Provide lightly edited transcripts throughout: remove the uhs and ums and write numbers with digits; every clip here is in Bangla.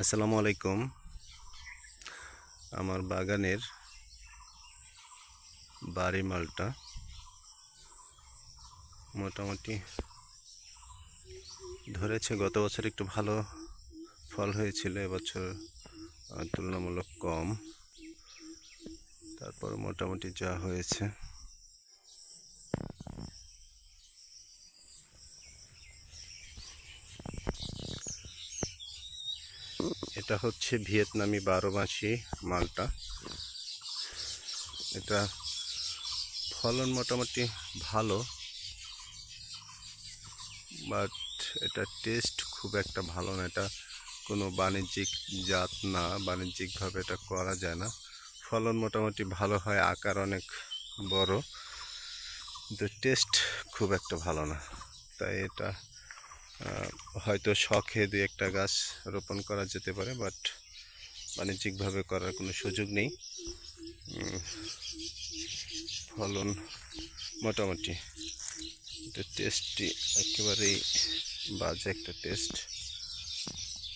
আসসালামু আলাইকুম। আমার বাগানের বাড়ি মালটা মোটামুটি ধরেছে। গত বছর একটু ভালো ফল হয়েছিল, এবছর তুলনামূলক কম। তারপর মোটামুটি যা হয়েছে। এটা হচ্ছে ভিয়েতনামি 12 মাসি মালটা। এটা ফলন মোটামুটি ভালো, বাট এটা টেস্ট খুব একটা ভালো না। এটা কোনো বাণিজ্যিক জাত না, বাণিজ্যিকভাবে এটা করা যায় না। ফলন মোটামুটি ভালো হয়, আকার অনেক বড়, কিন্তু টেস্ট খুব একটা ভালো না। তাই এটা হয়তো শখে দুই একটা গাছ রোপণ করা যেতে পারে, বাট বাণিজ্যিকভাবে করার কোনো সুযোগ নেই। ফলন মোটামুটি, এটা টেস্টটি একেবারেই বাজে একটা টেস্ট,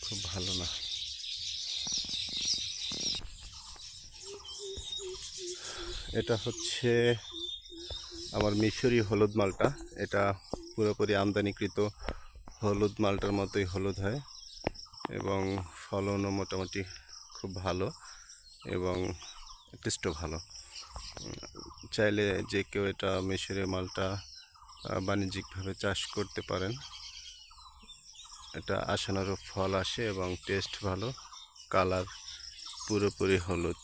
খুব ভালো না। এটা হচ্ছে আমার মিশরি হলুদ মালটা। এটা পুরোপুরি আমদানিকৃত হলুদ মালটার মতোই হলুদ হয় এবং ফলনও মোটামুটি খুব ভালো এবং টেস্টও ভালো। চাইলে যে কেউ এটা মিশরি মালটা বাণিজ্যিকভাবে চাষ করতে পারেন। এটা আশানুরূপ ফল আসে এবং টেস্ট ভালো, কালার পুরোপুরি হলুদ।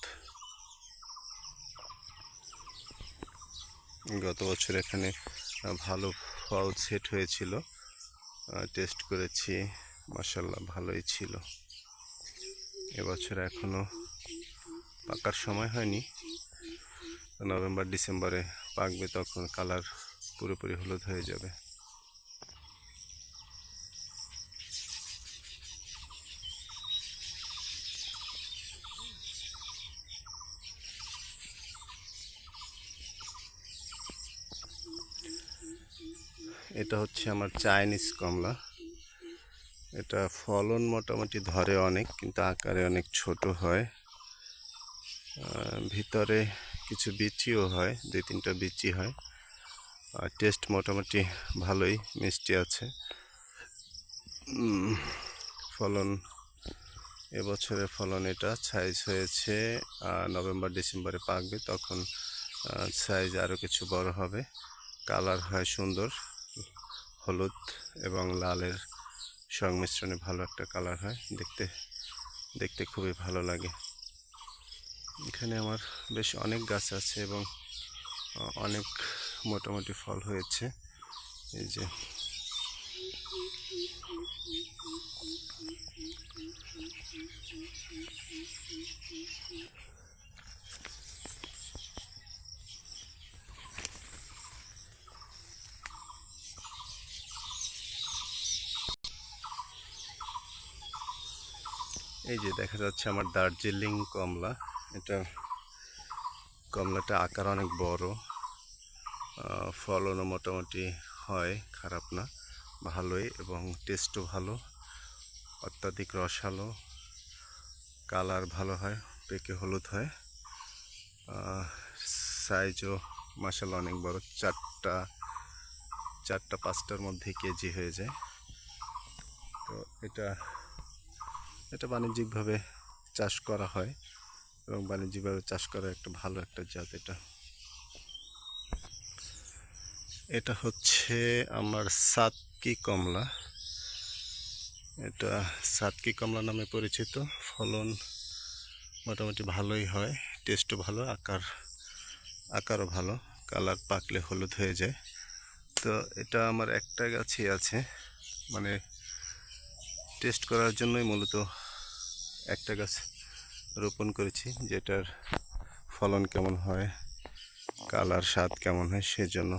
গত বছর এখানে ভালো ফল সেট হয়েছিল, টেস্ট করেছি, মাশাআল্লাহ ভালোই ছিল। এবছর এখনও পাকার সময় হয়নি, নভেম্বর ডিসেম্বরে পাকবে, তখন কালার পুরোপুরি হলুদ হয়ে যাবে। এটা হচ্ছে আমার চাইনিজ কমলা। এটা ফলন মোটামুটি ধরে অনেক, কিন্তু আকারে অনেক ছোট হয়। ভিতরে কিছু বিচিও হয়, 2-3টা বিচি হয়। আর টেস্ট মোটামুটি ভালোই, মিষ্টি আছে। ফলন এবছরের ফলন, এটা সাইজ হয়েছে, নভেম্বর ডিসেম্বরে পাকবে, তখন সাইজ আরও কিছু বড় হবে। কালার হয় সুন্দর, হলুদ এবং লালের সংমিশ্রণে ভালো একটা কালার হয়, দেখতে দেখতে খুবই ভালো লাগে। এখানে আমার বেশ অনেক গাছ আছে এবং অনেক মোটামুটি ফল হয়েছে। এই যে দেখা যাচ্ছে আমার দার্জিলিং কমলা। এটা কমলাটা আকার অনেক বড়, ফলনও মোটামুটি হয়, খারাপ না, ভালোই, এবং টেস্টও ভালো, অত্যাধিক রসালো, কালার ভালো হয়, পেকে হলুদ হয়, সাইজও মাশাআল্লাহ অনেক বড়, 4-5টার মধ্যে কেজি হয়ে যায়। তো এটা বাণিজ্যিকভাবে চাষ করা হয় এবং বাণিজ্যিকভাবে চাষ করা একটা ভালো একটা জাত। এটা হচ্ছে আমার সাতকি কমলা। এটা সাতকি কমলা নামে পরিচিত। ফলন মোটামুটি ভালোই হয়, টেস্টও ভালো, আকারও ভালো, কালার পাকলে হলুদ হয়ে যায়। তো এটা আমার একটা গাছই আছে, মানে টেস্ট করার জন্যই মূলত একটা গাছ রোপণ করেছি, যেটার ফলন কেমন হয়, কালার স্বাদ কেমন হয় সেজন্য।